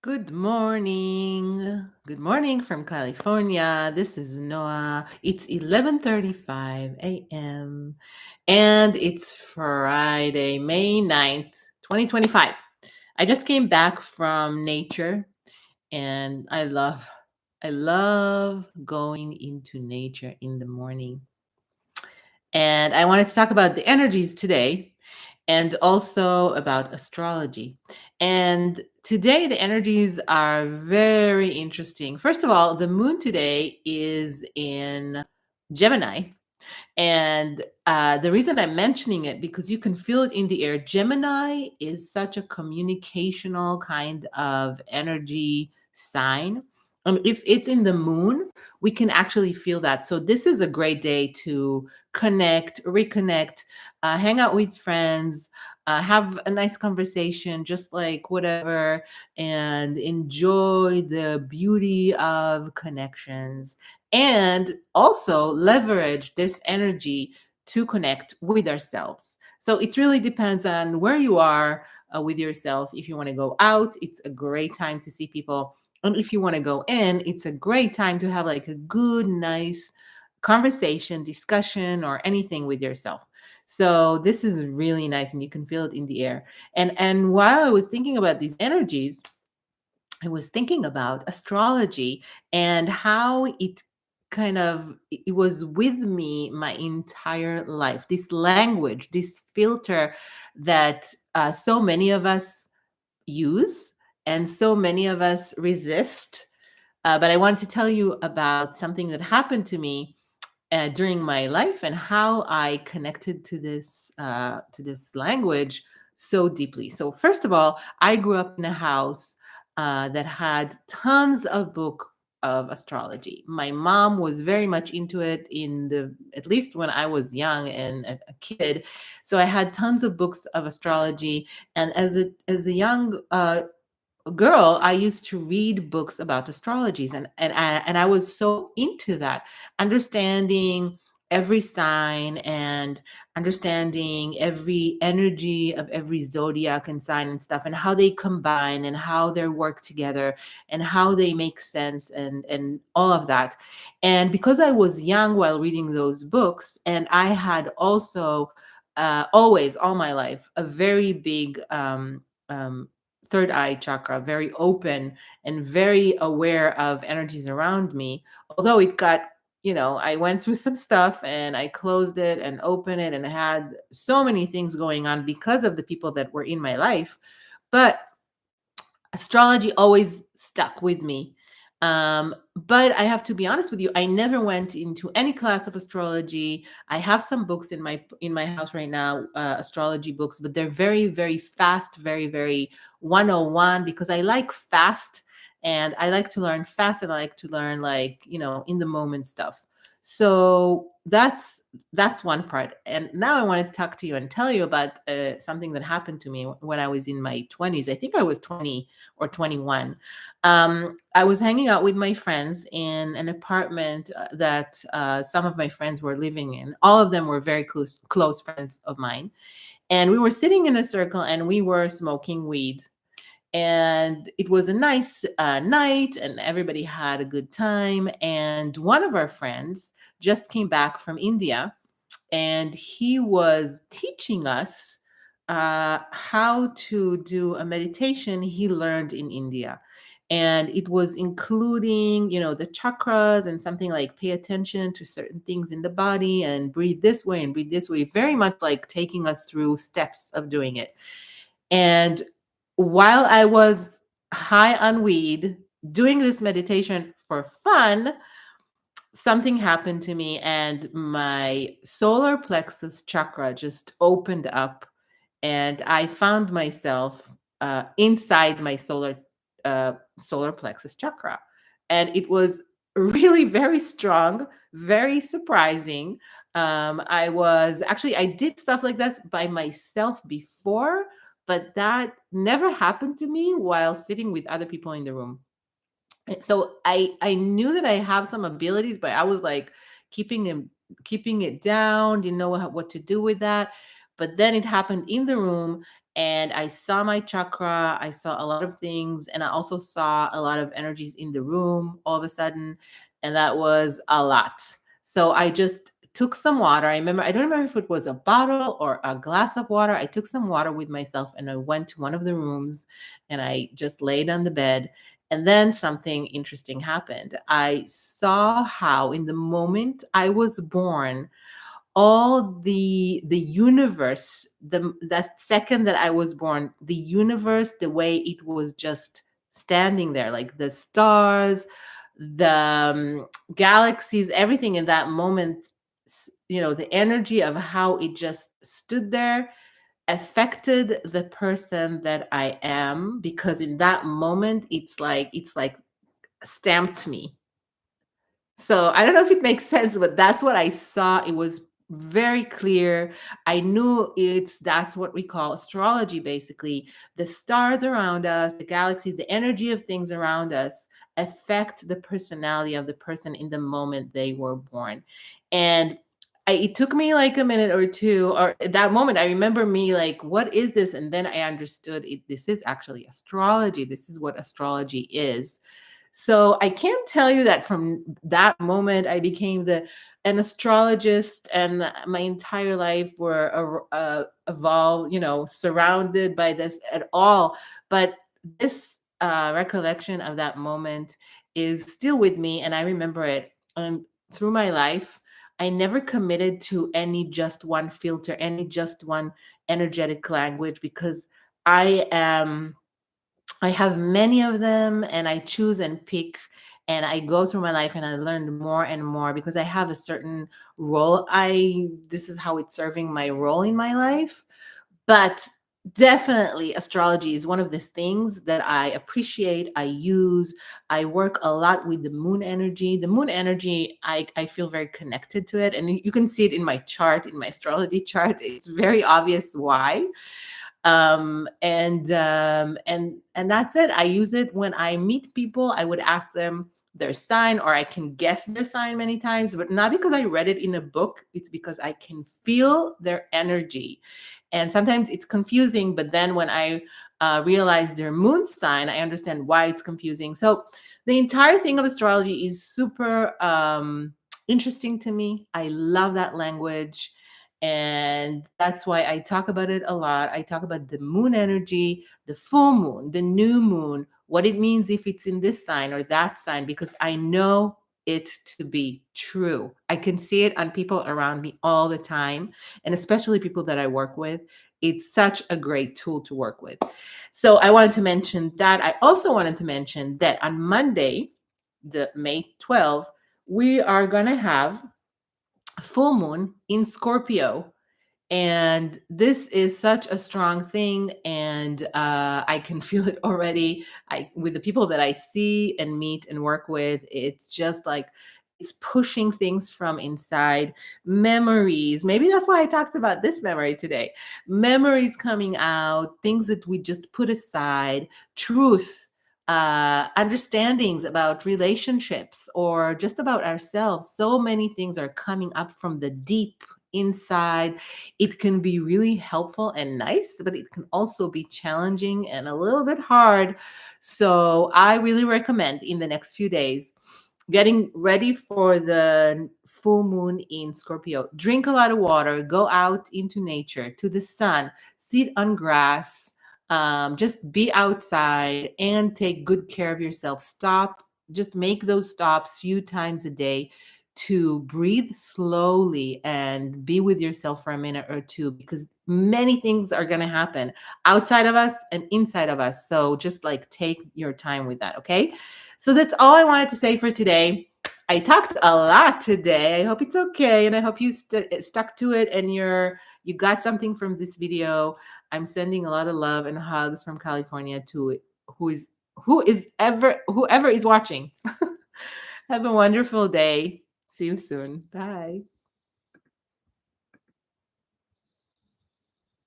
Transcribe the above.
Good morning. Good morning from California. This is Noah. It's 11:35 a.m. and it's Friday, May 9th, 2025. I just came back from nature and I love going into nature in the morning. And I wanted to talk about the energies today and also about astrology. And today, the energies are very interesting. First of all, the moon today is in Gemini. And the reason I'm mentioning it because you can feel it in the air. Gemini is such a communicational kind of energy sign. If it's in the moon, we can actually feel that. So this is a great day to connect, reconnect, hang out with friends, have a nice conversation, just like whatever, and enjoy the beauty of connections and also leverage this energy to connect with ourselves. So it really depends on where you are with yourself. If you want to go out, it's a great time to see people. And if you want to go in, it's a great time to have like a good, nice conversation, discussion, or anything with yourself. So this is really nice and you can feel it in the air. And while I was thinking about these energies, I was thinking about astrology and how it was with me my entire life. This language, this filter that so many of us use and so many of us resist. But I wanted to tell you about something that happened to me during my life and how I connected to this language so deeply. So first of all, I grew up in a house that had tons of book of astrology. My mom was very much into it in the at least when I was young and a kid. So I had tons of books of astrology, and as a young girl, I used to read books about astrologies, and I was so into that, understanding every sign and understanding every energy of every zodiac and sign and stuff, and how they combine and how they work together and how they make sense and all of that. And because I was young while reading those books, and I had also always all my life a very big um, third eye chakra, very open and very aware of energies around me. Although it got, I went through some stuff and I closed it and opened it and had so many things going on because of the people that were in my life. But astrology always stuck with me. But I have to be honest with you, I never went into any class of astrology. I have some books in my house right now, astrology books, but they're very, very fast, very, very 101 because I like fast and I like to learn fast and I like to learn like, in the moment stuff. So that's one part. And now I want to talk to you and tell you about something that happened to me when I was in my 20s. I think I was 20 or 21. I was hanging out with my friends in an apartment that some of my friends were living in. All of them were very close friends of mine. And we were sitting in a circle and we were smoking weed. And it was a nice night, and everybody had a good time. And one of our friends just came back from India, and he was teaching us how to do a meditation he learned in India. And it was including, the chakras and something like pay attention to certain things in the body and breathe this way and breathe this way, very much like taking us through steps of doing it. And while I was high on weed, doing this meditation for fun, something happened to me and my solar plexus chakra just opened up and I found myself inside my solar plexus chakra, and it was really very strong, very surprising. I did stuff like that by myself before, but that never happened to me while sitting with other people in the room. So I knew that I have some abilities, but I was like keeping him keeping it down, didn't know what to do with that. but then it happened in the room, and I saw my chakra, I saw a lot of things, and I also saw a lot of energies in the room all of a sudden, and that was a lot. So I just took some water. I don't remember if it was a bottle or a glass of water. I took some water with myself and I went to one of the rooms and I just laid on the bed. And then something interesting happened. I saw how in the moment I was born, all the universe, that second that I was born, the universe, the way it was just standing there, like the stars, the galaxies, everything in that moment, the energy of how it just stood there affected the person that I am, because in that moment it's like stamped me. So I don't know if it makes sense, but that's what I saw. It was very clear. I knew that's what we call astrology, basically. The stars around us, the galaxies, the energy of things around us affect the personality of the person in the moment they were born. And it took me like a minute or two, or at that moment, I remember me like, what is this? And then I understood this is actually astrology. This is what astrology is. So I can't tell you that from that moment I became an astrologist, and my entire life were evolved, surrounded by this at all. But this recollection of that moment is still with me, and I remember it through my life. I never committed to any just one filter, any just one energetic language, because I am I have many of them and I choose and pick, and I go through my life and I learn more and more because I have a certain role. This is how it's serving my role in my life. But definitely astrology is one of the things that I appreciate, I use. I work a lot with the moon energy. The moon energy, I feel very connected to it. And you can see it in my chart, in my astrology chart. It's very obvious why. And that's it. I use it when I meet people. I would ask them their sign, or I can guess their sign many times, but not because I read it in a book. It's because I can feel their energy. And sometimes it's confusing, but then when I realize their moon sign, I understand why it's confusing. So the entire thing of astrology is super interesting to me. I love that language. And that's why I talk about it a lot. I talk about the moon energy, the full moon, the new moon, what it means if it's in this sign or that sign, because I know it to be true. I can see it on people around me all the time, and especially people that I work with. It's such a great tool to work with. So I wanted to mention that. I also wanted to mention that on Monday, the May 12th, we are going to have full moon in Scorpio. And this is such a strong thing. And I can feel it already. With the people that I see and meet and work with, it's just like it's pushing things from inside. Memories. Maybe that's why I talked about this memory today. Memories coming out, things that we just put aside, truth, understandings about relationships or just about ourselves. So many things are coming up from the deep inside. It can be really helpful and nice, but it can also be challenging and a little bit hard. So I really recommend in the next few days getting ready for the full moon in Scorpio. Drink a lot of water, go out into nature, to the sun, sit on grass, just be outside and take good care of yourself. Stop, just make those stops few times a day to breathe slowly and be with yourself for a minute or two, because many things are going to happen outside of us and inside of us. So just like take your time with that. Okay. So that's all I wanted to say for today. I talked a lot today. I hope it's okay. And I hope you stuck to it and you got something from this video. I'm sending a lot of love and hugs from California to whoever is watching. Have a wonderful day. See you soon. Bye.